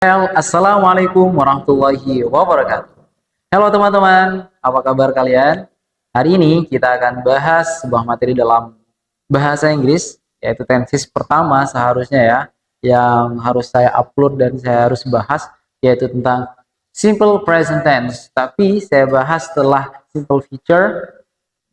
Assalamualaikum warahmatullahi wabarakatuh. Halo teman-teman, apa kabar kalian? Hari ini kita akan bahas sebuah materi dalam bahasa Inggris, yaitu tenses pertama seharusnya ya, yang harus saya upload dan saya harus bahas, yaitu tentang simple present tense. Tapi saya bahas setelah simple future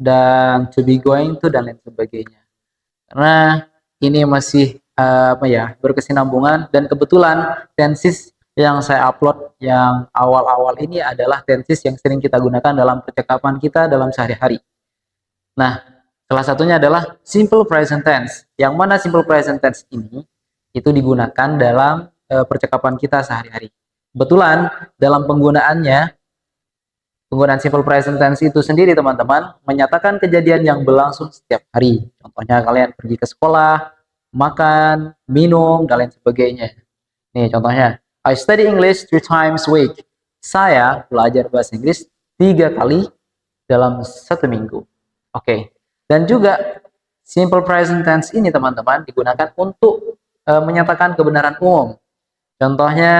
dan to be going to dan lain sebagainya. Karena ini masih berkesinambungan dan kebetulan tenses yang saya upload yang awal-awal ini adalah tenses yang sering kita gunakan dalam percakapan kita dalam sehari-hari. Nah, salah satunya adalah simple present tense. Yang mana simple present tense ini itu digunakan dalam percakapan kita sehari-hari. Kebetulan dalam penggunaan simple present tense itu sendiri teman-teman menyatakan kejadian yang berlangsung setiap hari. Contohnya kalian pergi ke sekolah, makan, minum, dan lain sebagainya. Nih contohnya, I study English 3 times a week. Saya belajar bahasa Inggris 3 kali dalam 1 minggu. Oke. Dan juga simple present tense ini teman-teman digunakan untuk menyatakan kebenaran umum. Contohnya,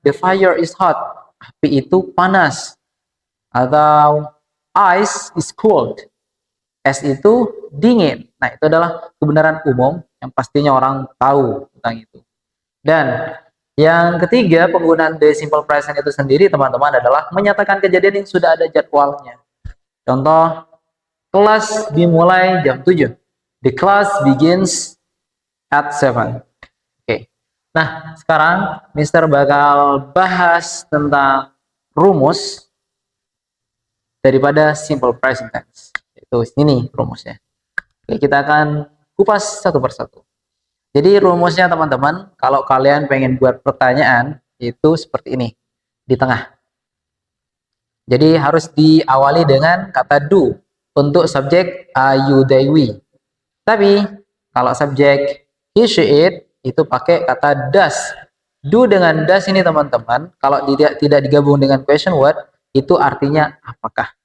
the fire is hot. Api itu panas. Atau ice is cold. Es itu dingin. Nah, itu adalah kebenaran umum yang pastinya orang tahu tentang itu. Dan yang ketiga, penggunaan the simple present itu sendiri teman-teman adalah menyatakan kejadian yang sudah ada jadwalnya. Contoh, kelas dimulai jam 7. The class begins at 7. Oke. Nah, sekarang Mister bakal bahas tentang rumus daripada simple present tense. Itu ini rumusnya. Oke, kita akan kupas satu persatu. Jadi rumusnya teman-teman, kalau kalian pengen buat pertanyaan itu seperti ini di tengah. Jadi harus diawali dengan kata do untuk subjek I, you, they, we. Tapi kalau subjek he, she, it itu pakai kata does. Do dengan does ini teman-teman, kalau tidak digabung dengan question word itu artinya apakah.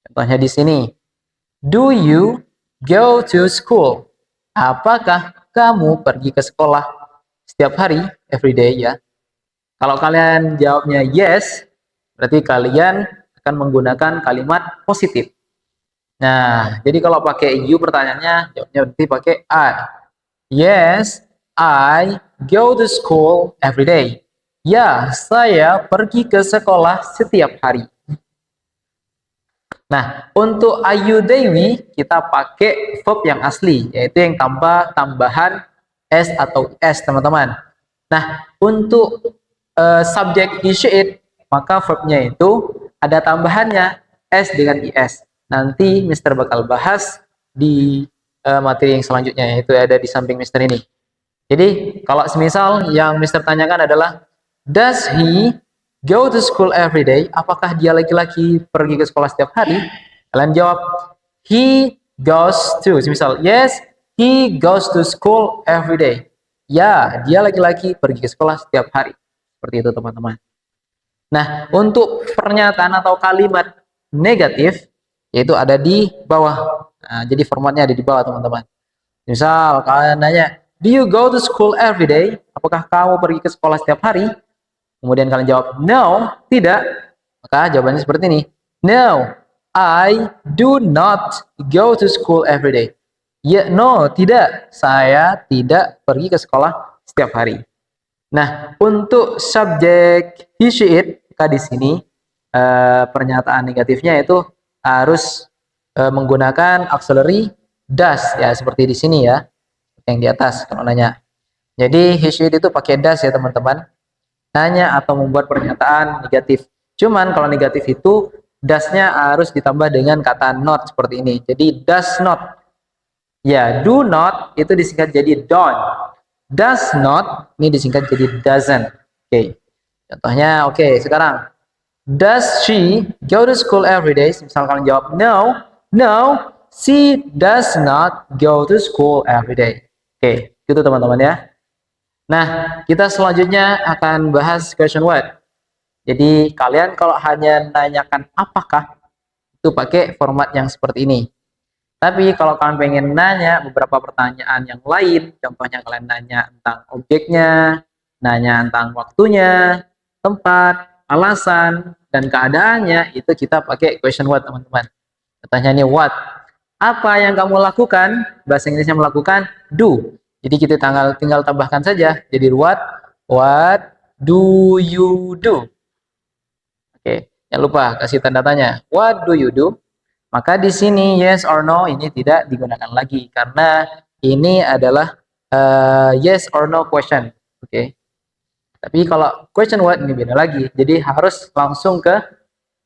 Contohnya di sini. Do you go to school? Apakah kamu pergi ke sekolah setiap hari, every day ya? Kalau kalian jawabnya yes, berarti kalian akan menggunakan kalimat positif. Nah, jadi kalau pakai you pertanyaannya, jawabnya berarti pakai I. Yes, I go to school every day. Ya, saya pergi ke sekolah setiap hari. Nah, untuk ayu dewi kita pakai verb yang asli, yaitu yang tambahan s atau is, teman-teman. Nah, untuk subjek he, she, it, maka verbnya itu ada tambahannya s dengan is. Nanti Mister bakal bahas di materi yang selanjutnya, yaitu ada di samping Mister ini. Jadi, kalau semisal yang Mister tanyakan adalah, does he go to school every day? Apakah dia laki-laki pergi ke sekolah setiap hari? Kalian jawab, he goes to. Misal, yes, he goes to school every day. Ya, dia laki-laki pergi ke sekolah setiap hari. Seperti itu, teman-teman. Nah, untuk pernyataan atau kalimat negatif, yaitu ada di bawah. Nah, jadi formatnya ada di bawah, teman-teman. Misal, kalian nanya, do you go to school every day? Apakah kamu pergi ke sekolah setiap hari? Kemudian kalian jawab, no, tidak. Maka jawabannya seperti ini. No, I do not go to school every day. Ya, no, tidak. Saya tidak pergi ke sekolah setiap hari. Nah, untuk subjek he, she, it, maka di sini pernyataan negatifnya itu harus menggunakan auxiliary does ya, seperti di sini ya, yang di atas kalau nanya. Jadi he, she, it itu pakai does ya, teman-teman. Nanya atau membuat pernyataan negatif. Cuman kalau negatif itu does-nya harus ditambah dengan kata not seperti ini. Jadi does not. Ya, do not itu disingkat jadi don't. Does not ini disingkat jadi doesn't. Oke. Contohnya sekarang. Does she go to school every day? Misal kalian jawab no, no, she does not go to school every day. Oke, gitu teman-teman ya. Nah, kita selanjutnya akan bahas question word. Jadi, kalian kalau hanya nanyakan apakah, itu pakai format yang seperti ini. Tapi, kalau kalian pengen nanya beberapa pertanyaan yang lain, contohnya kalian nanya tentang objeknya, nanya tentang waktunya, tempat, alasan, dan keadaannya, itu kita pakai question what, teman-teman. Contohnya nih, what? Apa yang kamu lakukan? Bahasa Inggrisnya melakukan, do. Jadi kita tinggal tambahkan saja. Jadi what do you do? Oke, jangan lupa kasih tanda tanya. What do you do? Maka di sini yes or no ini tidak digunakan lagi karena ini adalah yes or no question. Oke. Tapi kalau question what ini beda lagi. Jadi harus langsung ke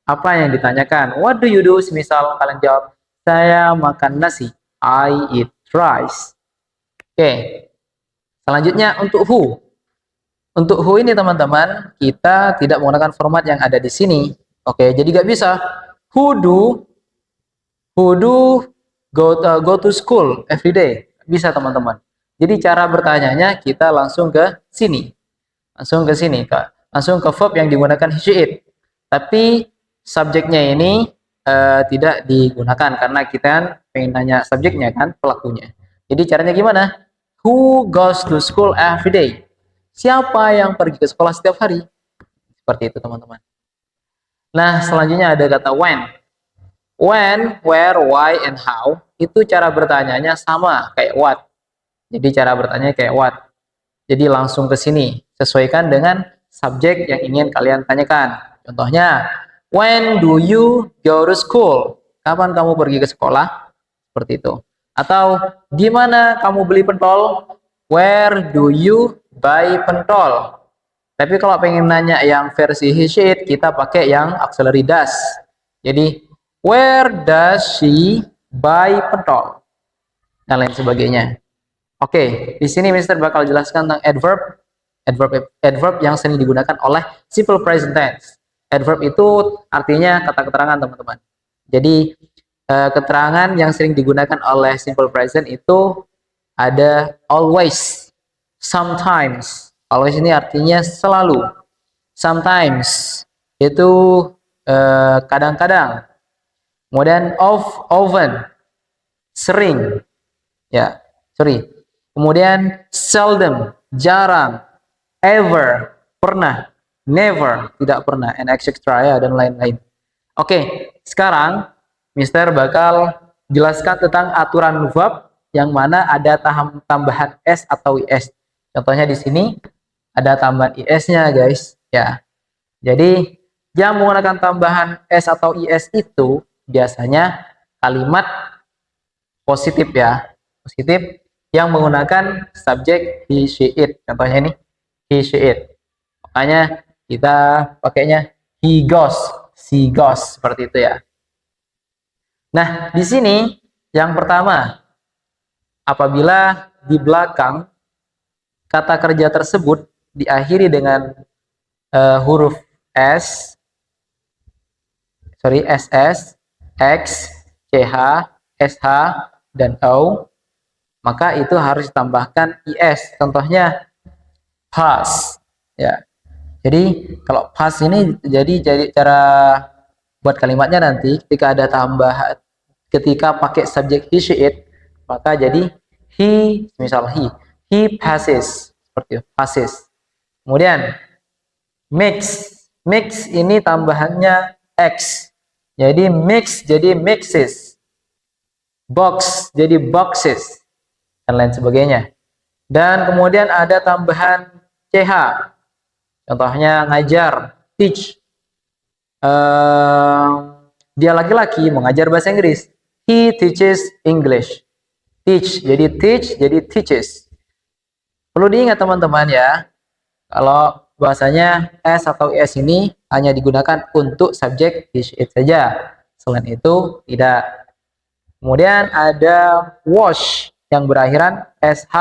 apa yang ditanyakan. What do you do? Misal kalian jawab, saya makan nasi. I eat rice. Oke. Selanjutnya untuk who. Untuk who ini teman-teman, kita tidak menggunakan format yang ada di sini. Oke, jadi nggak bisa. Who do go to school every day? Bisa teman-teman. Jadi cara bertanyanya kita langsung ke sini. Langsung ke verb yang digunakan he, she, it. Tapi subjeknya ini tidak digunakan karena kita kan pengen nanya subjeknya kan, pelakunya. Jadi caranya gimana? Who goes to school every day? Siapa yang pergi ke sekolah setiap hari? Seperti itu teman-teman. Nah, selanjutnya ada kata when. When, where, why, and how, itu cara bertanyanya sama kayak what. Jadi cara bertanya kayak what. Jadi langsung ke sini, sesuaikan dengan subjek yang ingin kalian tanyakan. Contohnya, when do you go to school? Kapan kamu pergi ke sekolah? Seperti itu. Atau, di mana kamu beli pentol? Where do you buy pentol? Tapi kalau pengen nanya yang versi he, she, it, kita pakai yang auxiliary does. Jadi, where does she buy pentol? Dan lain sebagainya. Oke, di sini Mister bakal jelaskan tentang adverb yang sering digunakan oleh simple present tense. Adverb itu artinya kata keterangan, teman-teman. Jadi, keterangan yang sering digunakan oleh simple present itu ada always, sometimes. Always ini artinya selalu. Sometimes itu kadang-kadang. Kemudian often, sering, ya, sorry. Kemudian seldom, jarang, ever, pernah, never, tidak pernah, and etc. ya, dan lain-lain. Oke, sekarang Mister bakal jelaskan tentang aturan verb yang mana ada tambahan s atau is. Contohnya di sini ada tambahan is-nya, guys. Ya, jadi yang menggunakan tambahan s atau is itu biasanya kalimat positif ya, positif yang menggunakan subjek he, she, it. Contohnya ini he, she, it. Makanya kita pakainya he goes, she goes, seperti itu ya. Nah, di sini yang pertama, apabila di belakang kata kerja tersebut diakhiri dengan huruf s, ss, x, ch, sh, dan o, maka itu harus ditambahkan is. Contohnya pass, ya. Jadi kalau pass ini jadi cara buat kalimatnya nanti ketika ada tambahan, ketika pakai subjek he, she, it, maka jadi he, misal he passes, seperti itu, passes. Kemudian mix ini tambahannya x, jadi mix jadi mixes, box jadi boxes, dan lain sebagainya. Dan kemudian ada tambahan ch, contohnya ngajar, teach. Dia laki-laki mengajar bahasa Inggris, he teaches English. Teach jadi teaches. Perlu diingat teman-teman ya, kalau bahasanya s atau is ini hanya digunakan untuk subjek he, it saja. Selain itu tidak. Kemudian ada wash yang berakhiran sh.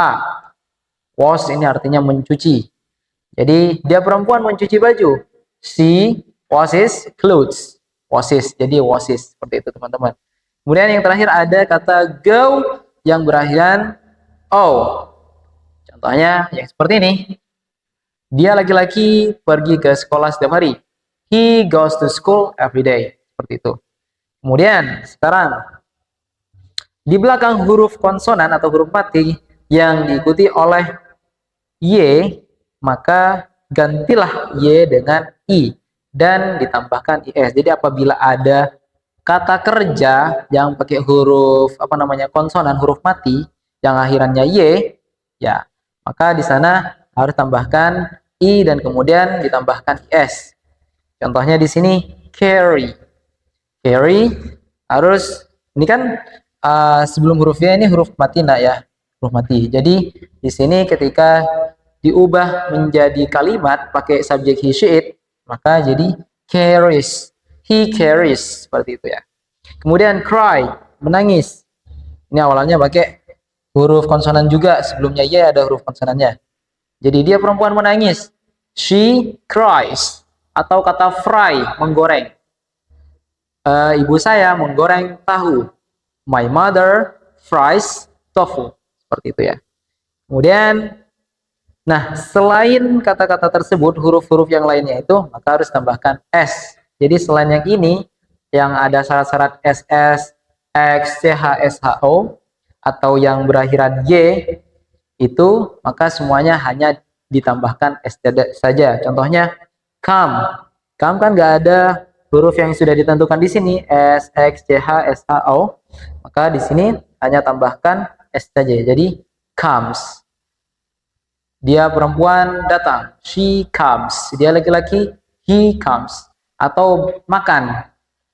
Wash ini artinya mencuci. Jadi dia perempuan mencuci baju. She washes clothes. Washes, jadi washes, seperti itu teman-teman. Kemudian yang terakhir ada kata go yang berakhiran o. Contohnya yang seperti ini. Dia laki-laki pergi ke sekolah setiap hari. He goes to school every day. Seperti itu. Kemudian sekarang di belakang huruf konsonan atau huruf mati yang diikuti oleh y, maka gantilah Y dengan I dan ditambahkan IS. Jadi apabila ada kata kerja yang pakai huruf konsonan, huruf mati yang akhirannya Y, ya, maka di sana harus tambahkan I dan kemudian ditambahkan IS. Contohnya di sini carry. Carry harus ini kan sebelum huruf Y ini huruf mati nak ya, huruf mati. Jadi di sini ketika diubah menjadi kalimat pakai subjek he she it, maka jadi carries. He carries, seperti itu ya. Kemudian cry, menangis. Ini awalnya pakai huruf konsonan juga, sebelumnya Y ada huruf konsonannya. Jadi dia perempuan menangis. She cries. Atau kata fry, menggoreng. Ibu saya menggoreng tahu. My mother fries tofu. Seperti itu ya. Kemudian, nah selain kata-kata tersebut, huruf-huruf yang lainnya itu, maka harus tambahkan S. Jadi selain yang ini, yang ada syarat-syarat SS, X, CH, SHO, atau yang berakhiran Y, itu, maka semuanya hanya ditambahkan S saja. Contohnya, come. Come kan nggak ada huruf yang sudah ditentukan di sini, S, X, CH, SHO, maka di sini hanya tambahkan S saja. Jadi, comes. Dia perempuan datang, she comes. Dia laki-laki, he comes. Atau makan.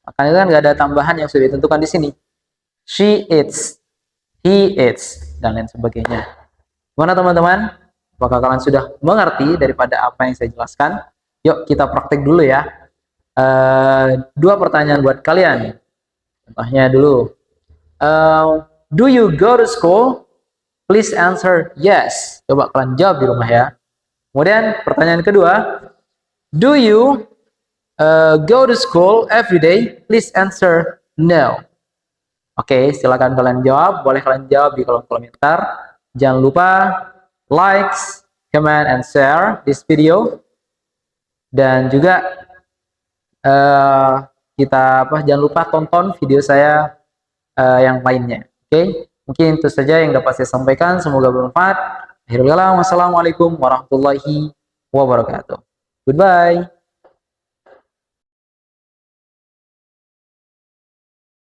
Makan itu kan nggak ada tambahan yang sudah ditentukan di sini. She eats, he eats, dan lain sebagainya. Gimana teman-teman? Apakah kalian sudah mengerti daripada apa yang saya jelaskan? Yuk kita praktek dulu ya. Dua pertanyaan buat kalian. Contohnya dulu. Do you go to school? Please answer yes. Coba kalian jawab di rumah ya. Kemudian pertanyaan kedua. Do you go to school every day? Please answer no. Oke, silakan kalian jawab. Boleh kalian jawab di kolom komentar. Jangan lupa like, comment, and share this video. Dan juga jangan lupa tonton video saya yang lainnya. Oke, mungkin itu saja yang dapat saya sampaikan. Semoga bermanfaat. Akhirul kalam, wassalamualaikum warahmatullahi wabarakatuh. Goodbye.